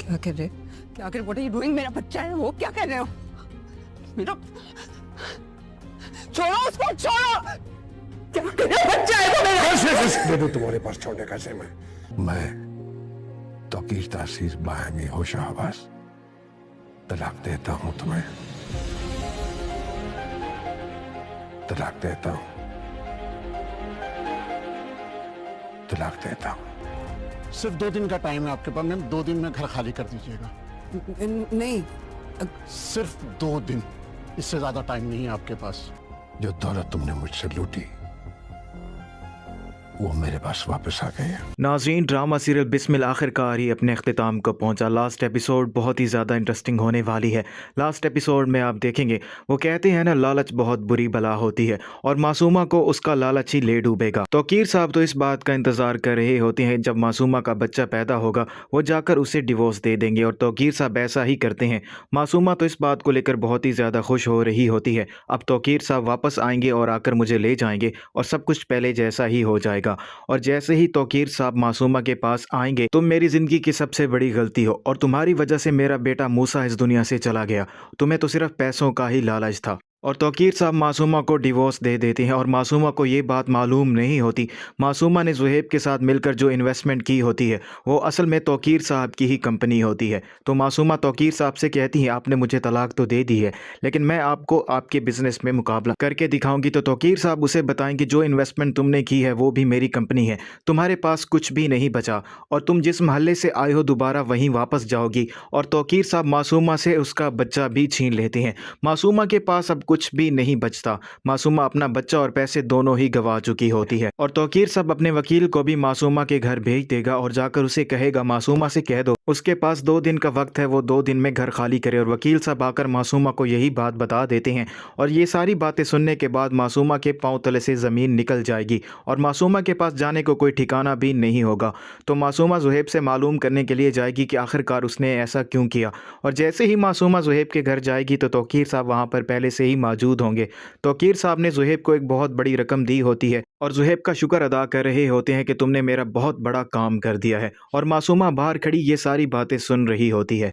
क्या कह रहे क्या कह व्हाट आर यू डूइंग? मेरा बच्चा है वो, क्या कर रहे हो? मेरा छोड़ो उसको, छोड़ो! क्या कर रहे हो? बच्चा है वो मेरा। दे दो तुम्हारे पास छोड़ने का से मैं तौकीर तासीर बाहमी होश हवास तलाक देता हूं तुम्हें, तलाक देता हूं, तलाक देता हूं। सिर्फ 2 दिन का टाइम है आपके पास मैम, 2 दिन में घर खाली कर दीजिएगा। नहीं, सिर्फ 2 दिन, इससे ज्यादा टाइम नहीं है आपके पास। जो दौलत तुमने मुझसे लूटी वो मेरे पास वापस आ गई है। नाज़रीन, ड्रामा सीरियल बिस्मिल आखिरकार ही अपने अख्तिताम को पहुंचा। लास्ट एपिसोड बहुत ही ज़्यादा इंटरेस्टिंग होने वाली है। लास्ट एपिसोड में आप देखेंगे वो कहते हैं ना, लालच बहुत बुरी बला होती है और मासूमा को उसका लालच ही ले डूबेगा। तौकीर साहब तो इस बात का इंतज़ार कर रहे होते हैं जब मासूमा का बच्चा पैदा होगा वो जाकर उसे डिवोर्स दे देंगे और तौकीर साहब ऐसा ही करते हैं। मासूमा तो इस बात को लेकर बहुत ही ज़्यादा खुश हो रही होती है। अब तौकीर साहब वापस आएंगे और आकर मुझे ले जाएंगे और सब कुछ पहले जैसा ही हो जाएगा। और जैसे ही तौकीर साहब मासूमा के पास आएंगे, तुम मेरी ज़िंदगी की सबसे बड़ी गलती हो और तुम्हारी वजह से मेरा बेटा मूसा इस दुनिया से चला गया। तुम्हें तो सिर्फ पैसों का ही लालच था। और तौकीर साहब मासूमा को डिवोर्स दे देते हैं और मासूमा को ये बात मालूम नहीं होती। मासूमा ने ज़ुहैब के साथ मिलकर जो इन्वेस्टमेंट की होती है वो असल में तौकीर साहब की ही कंपनी होती है। तो मासूमा तौकीर साहब से कहती है, आपने मुझे तलाक तो दे दी है लेकिन मैं आपको आपके बिज़नेस में मुकाबला करके दिखाऊंगी। तो तौकीर साहब उसे बताएंगे, जो इन्वेस्टमेंट तुमने की है वो भी मेरी कंपनी है, तुम्हारे पास कुछ भी नहीं बचा और तुम जिस महल्ले से आए हो दोबारा वहीं वापस जाओगी। और तौकीर साहब मासूमा से उसका बच्चा भी छीन लेते हैं। मासूमा के पास अब कुछ भी नहीं बचता। मासूमा अपना बच्चा और पैसे दोनों ही गंवा चुकी होती है और तौकीर साहब अपने वकील को भी मासूमा के घर भेज देगा और जाकर उसे कहेगा, मासूमा से कह दो उसके पास 2 दिन का वक्त है, वो 2 दिन में घर खाली करे। और वकील साहब आकर मासूमा को यही बात बता देते हैं और ये सारी बातें सुनने के बाद मासूमा के पांव तले से ज़मीन निकल जाएगी और मासूमा के पास जाने को कोई ठिकाना भी नहीं होगा। तो मासूमा ज़ुहैब से मालूम करने के लिए जाएगी कि आखिरकार उसने ऐसा क्यों किया। और जैसे ही मासूमा ज़ुहैब के घर जाएगी तो तौकीर साहब वहाँ पर पहले से ही मौजूद होंगे। तौकीर साहब ने ज़ुहैब को एक बहुत बड़ी रकम दी होती है और ज़ुहैब का शुक्र अदा कर रहे होते हैं कि तुमने मेरा बहुत बड़ा काम कर दिया है। और मासूमा बाहर खड़ी ये सारी बातें सुन रही होती है।